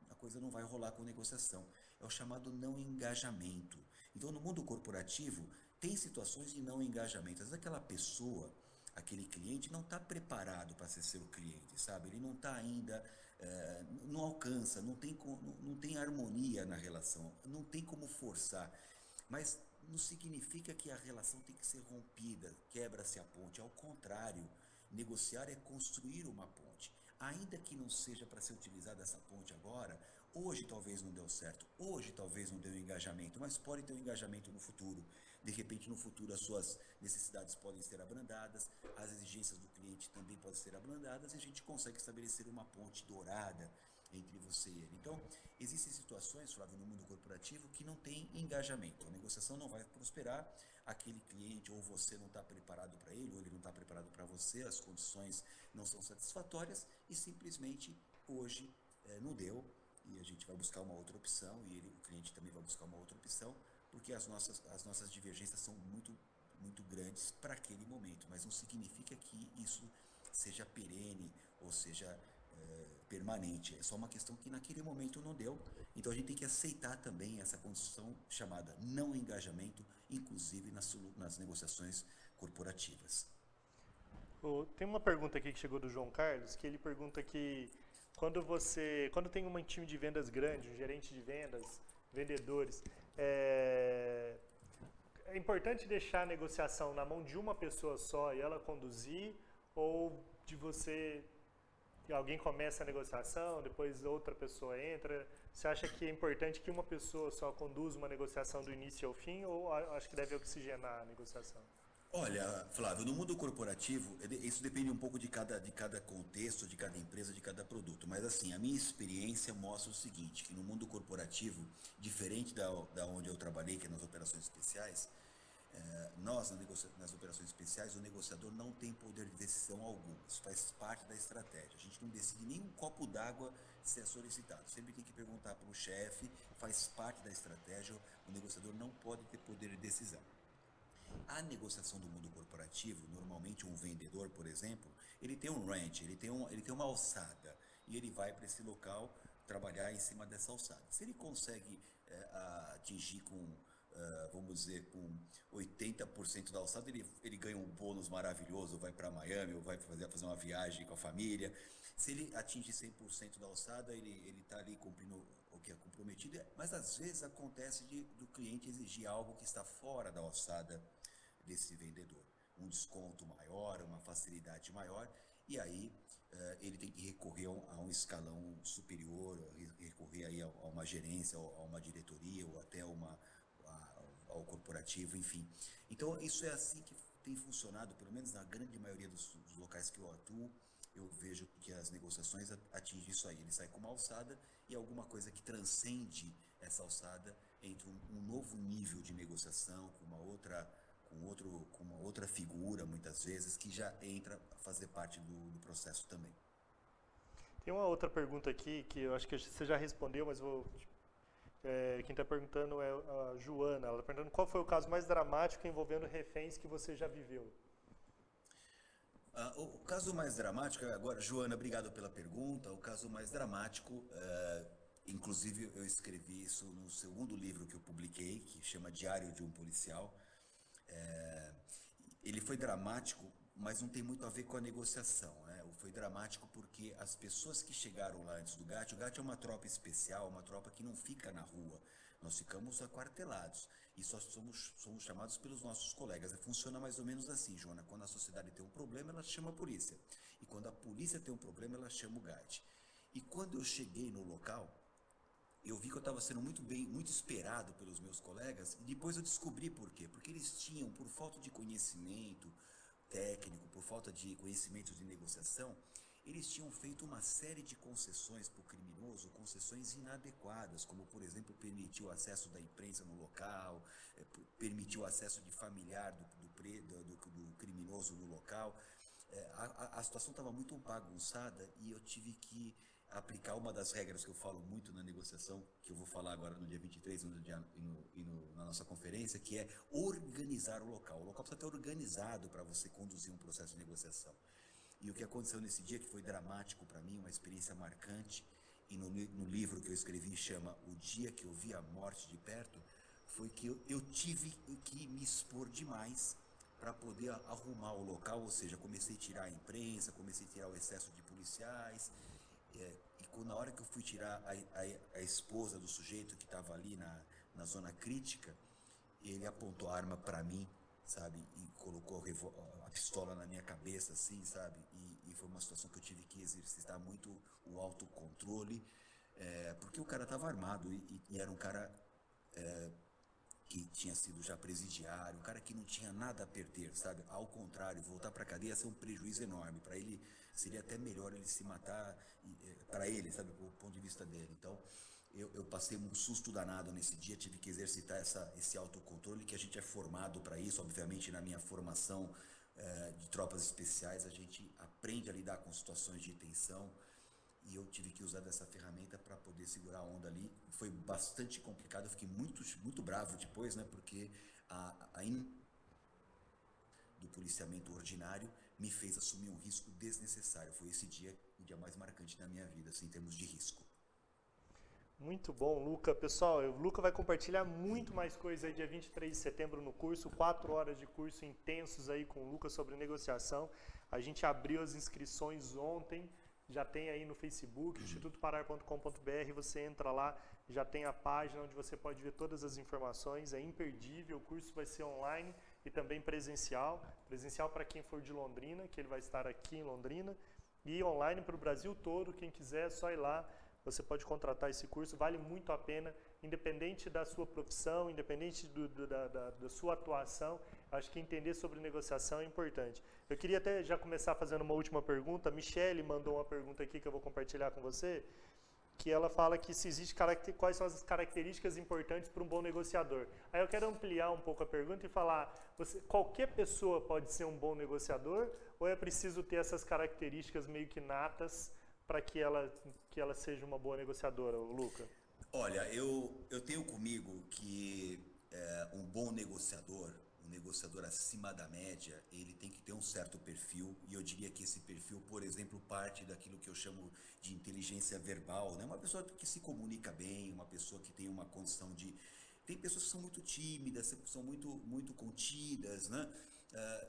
a coisa não vai rolar com negociação. É o chamado não engajamento. Então, no mundo corporativo, tem situações de não engajamento. Às vezes aquela pessoa, aquele cliente, não está preparado para ser seu cliente, sabe? Ele não está ainda, não alcança, não tem harmonia na relação, não tem como forçar. Mas não significa que a relação tem que ser rompida, quebra-se a ponte. Ao contrário, negociar é construir uma ponte. Ainda que não seja para ser utilizada essa ponte agora, hoje talvez não deu certo, hoje talvez não deu engajamento, mas pode ter um engajamento no futuro. De repente, no futuro, as suas necessidades podem ser abrandadas, as exigências do cliente também podem ser abrandadas e a gente consegue estabelecer uma ponte dourada entre você e ele. Então, existem situações, Flávio, no mundo corporativo que não tem engajamento. A negociação não vai prosperar, aquele cliente ou você não está preparado para ele, ou ele não está preparado para você, as condições não são satisfatórias e simplesmente hoje não deu e a gente vai buscar uma outra opção e o cliente também vai buscar uma outra opção, porque as nossas divergências são muito grandes para aquele momento, mas não significa que isso seja perene ou seja permanente. É só uma questão que naquele momento não deu. Então a gente tem que aceitar também essa condição chamada não engajamento, inclusive nas negociações corporativas. Tem uma pergunta aqui que chegou do João Carlos, que ele pergunta que quando tem um time de vendas grande, um gerente de vendas, vendedores, é importante deixar a negociação na mão de uma pessoa só e ela conduzir, ou de você alguém começa a negociação, depois outra pessoa entra. Você acha que é importante que uma pessoa só conduza uma negociação do início ao fim, ou acho que deve oxigenar a negociação? Olha, Flávio, no mundo corporativo, isso depende um pouco de cada contexto, de cada empresa, de cada produto. Mas assim, a minha experiência mostra o seguinte, que no mundo corporativo, diferente da onde eu trabalhei, que é nas operações especiais, nós, nas operações especiais, o negociador não tem poder de decisão algum. Isso faz parte da estratégia. A gente não decide nem um copo d'água se é solicitado. Sempre tem que perguntar para o chefe, faz parte da estratégia. O negociador não pode ter poder de decisão. A negociação do mundo corporativo, normalmente um vendedor, por exemplo, ele tem um range, ele tem uma alçada e ele vai para esse local trabalhar em cima dessa alçada. Se ele consegue atingir vamos dizer, com 80% da alçada, ele ganha um bônus maravilhoso, vai para Miami ou vai fazer uma viagem com a família. Se ele atinge 100% da alçada, ele está ali cumprindo o que é comprometido, mas às vezes acontece do cliente exigir algo que está fora da alçada desse vendedor, um desconto maior, uma facilidade maior, e aí ele tem que recorrer a um escalão superior, recorrer aí a uma gerência, a uma diretoria ou até ao corporativo, enfim. Então isso é assim que tem funcionado, pelo menos na grande maioria dos locais que eu atuo. Eu vejo que as negociações atingem isso aí, ele sai com uma alçada e alguma coisa que transcende essa alçada entre um novo nível de negociação com uma outra figura, muitas vezes, que já entra a fazer parte do processo também. Tem uma outra pergunta aqui que eu acho que você já respondeu, mas quem está perguntando é a Joana. Ela está perguntando qual foi o caso mais dramático envolvendo reféns que você já viveu. O caso mais dramático, agora, Joana, obrigado pela pergunta. O caso mais dramático, inclusive eu escrevi isso no segundo livro que eu publiquei, que chama Diário de um Policial. Ele foi dramático, mas não tem muito a ver com a negociação, né? Foi dramático porque as pessoas que chegaram lá antes do GAT, o GAT é uma tropa especial, uma tropa que não fica na rua. Nós ficamos aquartelados e só somos chamados pelos nossos colegas. Funciona mais ou menos assim, Joana. Quando a sociedade tem um problema, ela chama a polícia. E quando a polícia tem um problema, ela chama o GAD. E quando eu cheguei no local, eu vi que eu estava sendo muito esperado pelos meus colegas, e depois eu descobri por quê. Porque eles tinham, por falta de conhecimento técnico, por falta de conhecimento de negociação, eles tinham feito uma série de concessões para o criminoso, concessões inadequadas, como, por exemplo, permitir o acesso da imprensa no local, permitir o acesso de familiar do criminoso no local. A situação estava muito bagunçada e eu tive que aplicar uma das regras que eu falo muito na negociação, que eu vou falar agora no dia 23 na nossa conferência, que é organizar o local. O local precisa estar organizado para você conduzir um processo de negociação. E o que aconteceu nesse dia, que foi dramático para mim, uma experiência marcante, e no livro que eu escrevi chama O Dia que Eu Vi a Morte de Perto, foi que eu tive que me expor demais para poder arrumar o local, ou seja, comecei a tirar a imprensa, comecei a tirar o excesso de policiais, e na hora que eu fui tirar a esposa do sujeito que estava ali na zona crítica, ele apontou a arma para mim, sabe, e colocou a pistola na minha cabeça, assim, sabe, e foi uma situação que eu tive que exercitar muito o autocontrole, porque o cara estava armado e era um cara que tinha sido já presidiário, um cara que não tinha nada a perder, sabe? Ao contrário, voltar para a cadeia ia ser um prejuízo enorme. Para ele seria até melhor ele se matar, para ele, sabe? Do ponto de vista dele. Então, eu passei um susto danado nesse dia, tive que exercitar esse autocontrole, que a gente é formado para isso. Obviamente, na minha formação de tropas especiais, a gente aprende a lidar com situações de tensão, e eu tive que usar dessa ferramenta para poder segurar a onda ali. Foi bastante complicado, eu fiquei muito bravo depois, né, porque do policiamento ordinário me fez assumir um risco desnecessário. Foi esse dia o dia mais marcante da minha vida, assim, em termos de risco. Muito bom, Luca. Pessoal, o Luca vai compartilhar muito mais coisa aí dia 23 de setembro no curso, 4 horas de curso intensos aí com o Luca sobre negociação. A gente abriu as inscrições ontem, já tem aí no Facebook, institutoparar.com.br, você entra lá, já tem a página onde você pode ver todas as informações, é imperdível, o curso vai ser online e também presencial para quem for de Londrina, que ele vai estar aqui em Londrina, e online para o Brasil todo, quem quiser é só ir lá. Você pode contratar esse curso, vale muito a pena, independente da sua profissão, independente da sua atuação. Acho que entender sobre negociação é importante. Eu queria até já começar fazendo uma última pergunta. A Michele mandou uma pergunta aqui que eu vou compartilhar com você, que ela fala que se existe quais são as características importantes para um bom negociador. Aí eu quero ampliar um pouco a pergunta e falar, qualquer pessoa pode ser um bom negociador ou é preciso ter essas características meio que natas para que ela seja uma boa negociadora, Luca? Olha, eu tenho comigo que um bom negociador, um negociador acima da média, ele tem que ter um certo perfil, e eu diria que esse perfil, por exemplo, parte daquilo que eu chamo de inteligência verbal, né? Uma pessoa que se comunica bem, uma pessoa que tem uma condição de... Tem pessoas que são muito tímidas, que são muito contidas, né?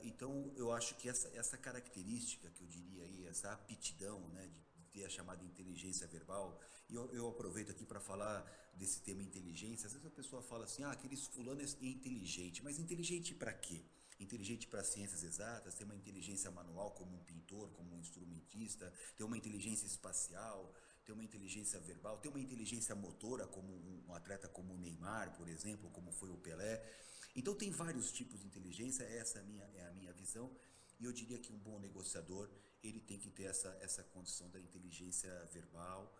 Então, eu acho que essa característica que eu diria aí, essa aptidão, né, de ter a chamada inteligência verbal, e eu aproveito aqui para falar desse tema inteligência. Às vezes a pessoa fala assim, aqueles fulano é inteligente, mas inteligente para quê? Inteligente para ciências exatas, tem uma inteligência manual como um pintor, como um instrumentista, tem uma inteligência espacial, tem uma inteligência verbal, tem uma inteligência motora como um atleta como o Neymar, por exemplo, como foi o Pelé. Então tem vários tipos de inteligência, essa é a minha visão, e eu diria que um bom negociador, ele tem que ter essa condição da inteligência verbal,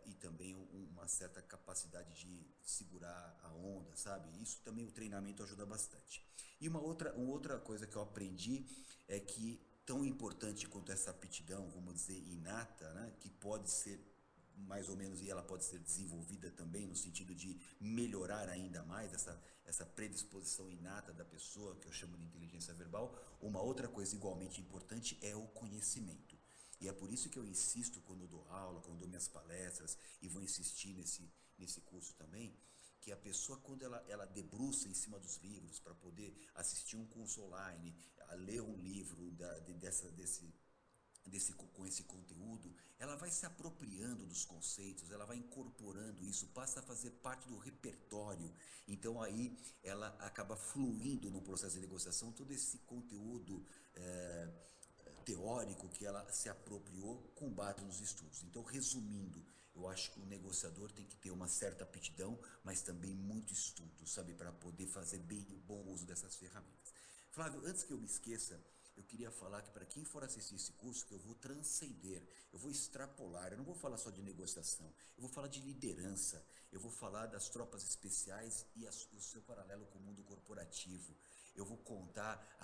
e também uma certa capacidade de segurar a onda, sabe? Isso também o treinamento ajuda bastante. E uma outra coisa que eu aprendi é que tão importante quanto essa aptidão, vamos dizer, inata, né? Que pode ser mais ou menos, e ela pode ser desenvolvida também no sentido de melhorar ainda mais essa predisposição inata da pessoa, que eu chamo de inteligência verbal. Uma outra coisa igualmente importante é o conhecimento. E é por isso que eu insisto quando eu dou aula, quando eu dou minhas palestras, e vou insistir nesse curso também, que a pessoa, quando ela debruça em cima dos livros para poder assistir um curso online, a ler um livro desse com esse conteúdo, ela vai se apropriando dos conceitos, ela vai incorporando isso, passa a fazer parte do repertório. Então aí ela acaba fluindo no processo de negociação todo esse conteúdo teórico que ela se apropriou com base nos estudos. Então, resumindo, eu acho que o negociador tem que ter uma certa aptidão, mas também muito estudo, sabe, para poder fazer bem o bom uso dessas ferramentas. Flávio, antes que eu me esqueça, eu queria falar que para quem for assistir esse curso, que eu vou transcender, eu vou extrapolar, eu não vou falar só de negociação, eu vou falar de liderança, eu vou falar das tropas especiais e o seu paralelo com o mundo corporativo. Eu vou contar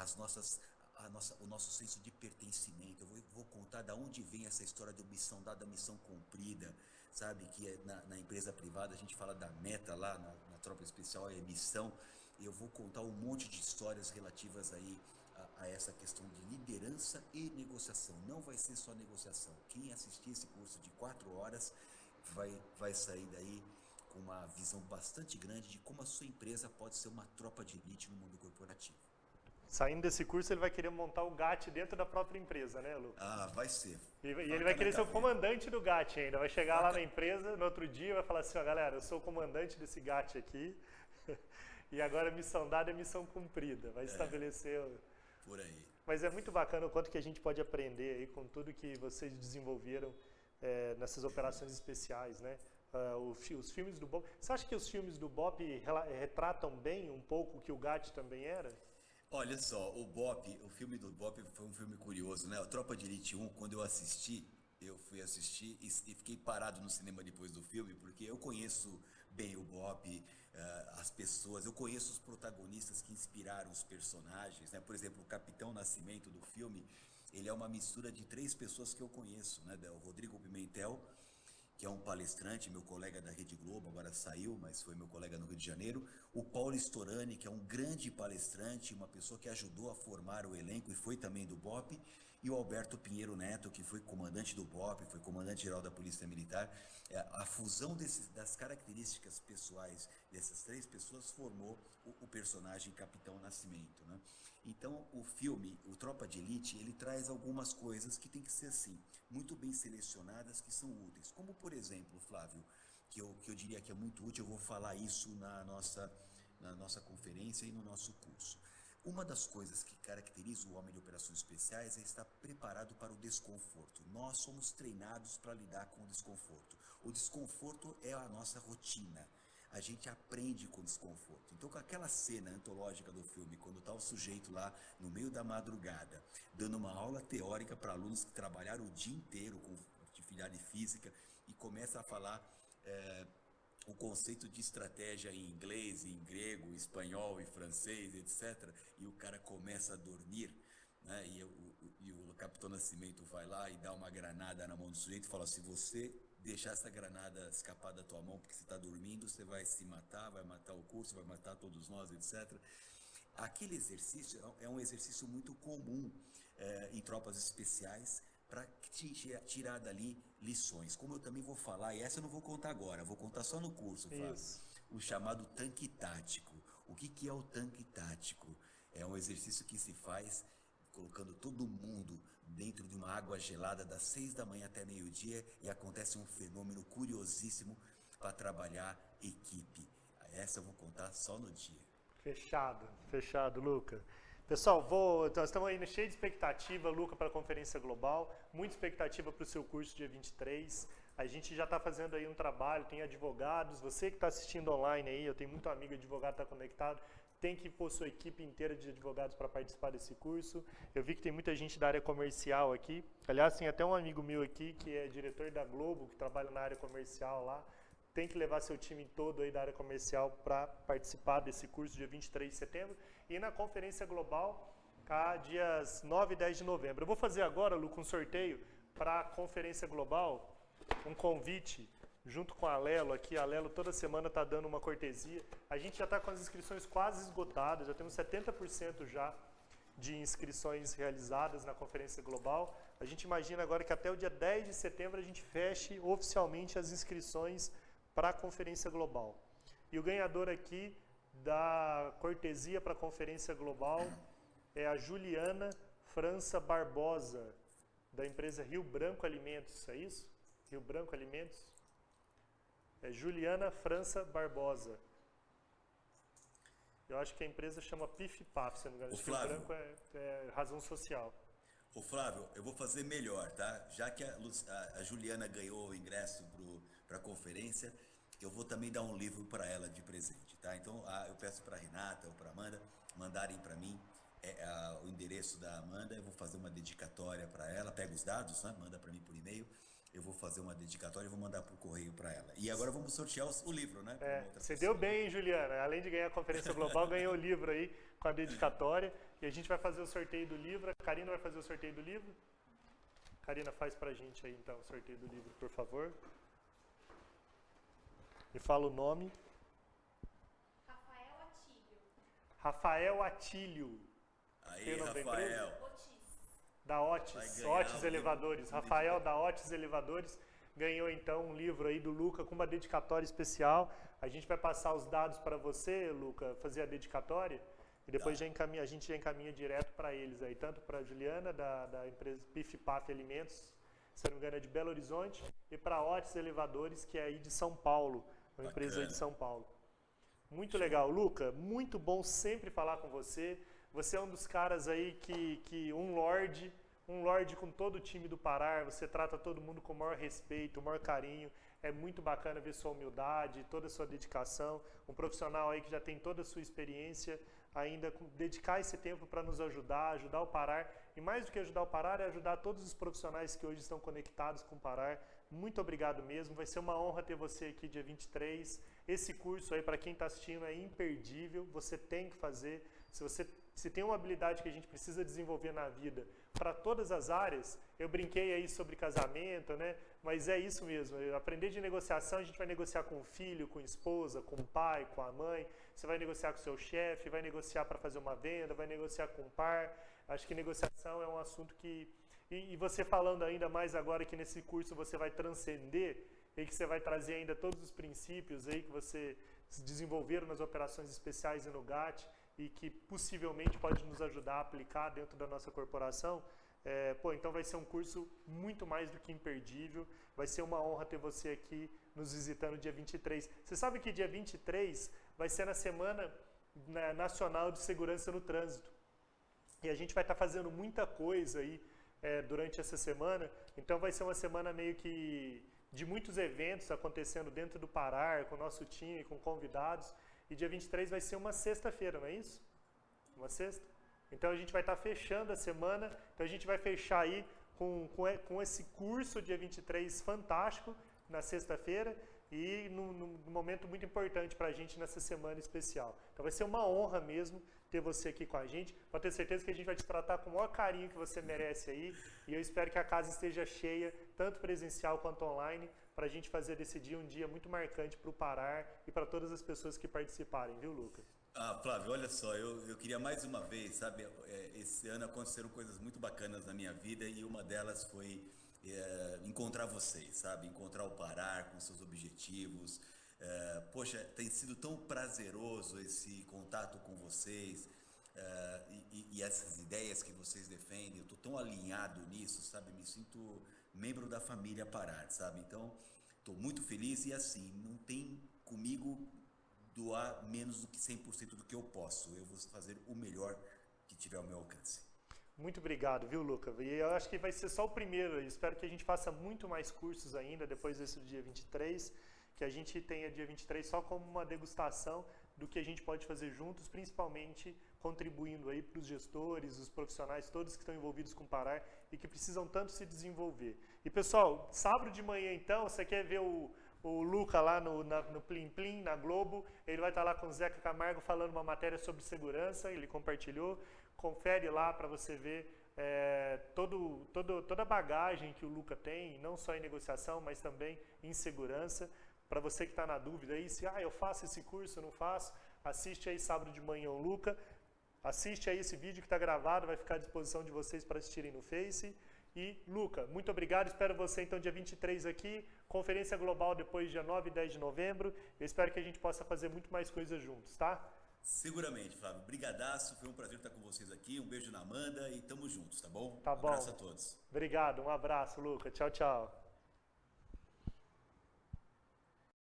o nosso senso de pertencimento, eu vou contar da onde vem essa história de missão dada, missão cumprida, sabe, que é na empresa privada a gente fala da meta lá, na tropa especial é missão. Eu vou contar um monte de histórias relativas aí a essa questão de liderança e negociação. Não vai ser só negociação. Quem assistir esse curso de 4 horas vai sair daí com uma visão bastante grande de como a sua empresa pode ser uma tropa de elite no mundo corporativo. Saindo desse curso, ele vai querer montar o GAT dentro da própria empresa, né, Lu? Ah, vai ser. E ele vai querer ser o comandante do GAT ainda. Vai chegar lá na empresa, no outro dia, vai falar assim, ó, galera, eu sou o comandante desse GAT aqui, e agora a missão dada é missão cumprida. Vai estabelecer... Por aí. Mas é muito bacana o quanto que a gente pode aprender aí com tudo que vocês desenvolveram nessas operações especiais, né? Os filmes do BOP. Você acha que os filmes do BOP retratam bem um pouco o que o GAT também era? Olha só, o filme do BOP foi um filme curioso, né? A Tropa de Elite 1, quando eu fui assistir e fiquei parado no cinema depois do filme, porque eu conheço bem o BOP, as pessoas, eu conheço os protagonistas que inspiraram os personagens, né? Por exemplo, o Capitão Nascimento do filme, ele é uma mistura de 3 pessoas que eu conheço, né? O Rodrigo Pimentel, que é um palestrante, meu colega da Rede Globo, agora saiu, mas foi meu colega no Rio de Janeiro. O Paulo Storani, que é um grande palestrante, uma pessoa que ajudou a formar o elenco e foi também do BOP. E o Alberto Pinheiro Neto, que foi comandante do BOP, foi comandante-geral da Polícia Militar. A fusão das características pessoais dessas 3 pessoas formou o personagem Capitão Nascimento, né? Então, o filme, o Tropa de Elite, ele traz algumas coisas que tem que ser assim, muito bem selecionadas, que são úteis. Como, por exemplo, Flávio, que eu diria que é muito útil, eu vou falar isso na nossa conferência e no nosso curso. Uma das coisas que caracteriza o homem de operações especiais é estar preparado para o desconforto. Nós somos treinados para lidar com o desconforto. O desconforto é a nossa rotina. A gente aprende com desconforto. Então, com aquela cena antológica do filme, quando está o sujeito lá no meio da madrugada, dando uma aula teórica para alunos que trabalharam o dia inteiro com atividade física e começa a falar o conceito de estratégia em inglês, em grego, espanhol e francês, etc. E o cara começa a dormir, né? E o Capitão Nascimento vai lá e dá uma granada na mão do sujeito e fala: se você deixar essa granada escapar da tua mão porque você está dormindo, você vai se matar, vai matar o curso, vai matar todos nós, etc. Aquele exercício é um exercício muito comum em tropas especiais para tirar dali lições. Como eu também vou falar, e essa eu não vou contar agora, vou contar só no curso, Fábio, o chamado tanque tático. O que é o tanque tático? É um exercício que se faz colocando todo mundo dentro de uma água gelada das 6 da manhã até meio-dia e acontece um fenômeno curiosíssimo para trabalhar equipe. Essa eu vou contar só no dia. Fechado, Luca. Pessoal, nós estamos aí cheio de expectativa, Luca, para a Conferência Global, muita expectativa para o seu curso dia 23. A gente já está fazendo aí um trabalho, tem advogados, você que está assistindo online aí, eu tenho muito amigo advogado que está conectado, tem que pôr sua equipe inteira de advogados para participar desse curso. Eu vi que tem muita gente da área comercial aqui. Aliás, tem até um amigo meu aqui que é diretor da Globo, que trabalha na área comercial lá. Tem que levar seu time todo aí da área comercial para participar desse curso dia 23 de setembro. E na Conferência Global, dias 9 e 10 de novembro. Eu vou fazer agora, Lu, um sorteio para a Conferência Global, um convite junto com a Alelo aqui. A Alelo toda semana está dando uma cortesia. A gente já está com as inscrições quase esgotadas, já temos 70% já de inscrições realizadas na Conferência Global. A gente imagina agora que até o dia 10 de setembro a gente feche oficialmente as inscrições para a Conferência Global. E o ganhador aqui da cortesia para a Conferência Global é a Juliana França Barbosa. da empresa Rio Branco Alimentos, é isso? Rio Branco Alimentos? É Juliana França Barbosa. Eu acho que a empresa chama PIF-PAF, se não me engano. Rio Flávio, Branco é razão social. Ô Flávio, eu vou fazer melhor, tá? Já que a Juliana ganhou o ingresso para a conferência, eu vou também dar um livro para ela de presente, tá? Então eu peço para a Renata ou para a Amanda mandarem para mim o endereço da Amanda, eu vou fazer uma dedicatória para ela, pega os dados, né? Manda para mim por e-mail, eu vou fazer uma dedicatória e vou mandar por correio para ela. E agora vamos sortear o livro, né? Você deu bem, hein, Juliana? Além de ganhar a Conferência Global, ganhou o livro aí com a dedicatória. E a gente vai fazer o sorteio do livro. A Karina vai fazer o sorteio do livro? Karina, faz pra gente aí então o sorteio do livro, por favor. Me fala o nome. Rafael Atílio. Rafael Atílio. Aí, Rafael. Da Otis, Otis Elevadores. Rafael da Otis Elevadores ganhou então um livro aí do Luca com uma dedicatória especial. A gente vai passar os dados para você, Luca, fazer a dedicatória e depois a gente já encaminha direto para eles aí, tanto para a Juliana da empresa PIF-PAF Alimentos, se não me engano é de Belo Horizonte, e para a Otis Elevadores, que é aí de São Paulo, uma empresa aí de São Paulo. Muito legal, Luca, muito bom sempre falar com você. Você é um dos caras aí que um lorde com todo o time do Parar, você trata todo mundo com o maior respeito, o maior carinho. É muito bacana ver sua humildade, toda a sua dedicação. Um profissional aí que já tem toda a sua experiência, ainda dedicar esse tempo para nos ajudar o Parar. E mais do que ajudar o Parar, é ajudar todos os profissionais que hoje estão conectados com o Parar. Muito obrigado mesmo, vai ser uma honra ter você aqui dia 23. Esse curso aí, para quem está assistindo, é imperdível, você tem que fazer. Se tem uma habilidade que a gente precisa desenvolver na vida para todas as áreas, eu brinquei aí sobre casamento, né? Mas é isso mesmo, aprender de negociação, a gente vai negociar com o filho, com a esposa, com o pai, com a mãe, você vai negociar com o seu chefe, vai negociar para fazer uma venda, vai negociar com o par. Acho que negociação é um assunto que... E você falando ainda mais agora que nesse curso você vai transcender e que você vai trazer ainda todos os princípios aí que você desenvolveram nas operações especiais e no GAT, e que possivelmente pode nos ajudar a aplicar dentro da nossa corporação, então vai ser um curso muito mais do que imperdível, vai ser uma honra ter você aqui nos visitando dia 23. Você sabe que dia 23 vai ser na Semana Nacional de Segurança no Trânsito, e a gente vai estar fazendo muita coisa aí durante essa semana, então vai ser uma semana meio que de muitos eventos acontecendo dentro do Parar, com o nosso time, com convidados. E dia 23 vai ser uma sexta-feira, não é isso? Uma sexta? Então a gente vai estar fechando a semana, então a gente vai fechar aí com esse curso dia 23 fantástico na sexta-feira e num momento muito importante para a gente nessa semana especial. Então vai ser uma honra mesmo ter você aqui com a gente, pode ter certeza que a gente vai te tratar com o maior carinho que você merece aí e eu espero que a casa esteja cheia, tanto presencial quanto online, para a gente fazer desse dia um dia muito marcante para o Parar e para todas as pessoas que participarem, viu, Lucas? Flávio, olha só, eu queria mais uma vez, sabe, esse ano aconteceram coisas muito bacanas na minha vida e uma delas foi encontrar vocês, sabe, encontrar o Parar com seus objetivos. Poxa, tem sido tão prazeroso esse contato com vocês e essas ideias que vocês defendem, eu estou tão alinhado nisso, sabe, me sinto membro da família Parar, sabe? Então, estou muito feliz e assim, não tem comigo doar menos do que 100% do que eu posso. Eu vou fazer o melhor que tiver ao meu alcance. Muito obrigado, viu, Luca? E eu acho que vai ser só o primeiro. Eu espero que a gente faça muito mais cursos ainda depois desse dia 23, que a gente tenha dia 23 só como uma degustação do que a gente pode fazer juntos, principalmente contribuindo aí para os gestores, os profissionais, todos que estão envolvidos com o Parar e que precisam tanto se desenvolver. E pessoal, sábado de manhã então, você quer ver o Luca lá no Plim Plim, na Globo, ele vai estar lá com o Zeca Camargo falando uma matéria sobre segurança, ele compartilhou, confere lá para você ver toda a bagagem que o Luca tem, não só em negociação, mas também em segurança. Para você que está na dúvida aí, se eu faço esse curso, eu não faço, assiste aí sábado de manhã o Luca, assiste aí esse vídeo que está gravado, vai ficar à disposição de vocês para assistirem no Face. E, Luca, muito obrigado, espero você então dia 23 aqui, conferência global depois dia 9 e 10 de novembro, eu espero que a gente possa fazer muito mais coisas juntos, tá? Seguramente, Flávio. Brigadaço, foi um prazer estar com vocês aqui. Um beijo na Amanda e tamo juntos, tá bom? Tá bom. Abraço a todos. Obrigado, um abraço, Luca. Tchau, tchau.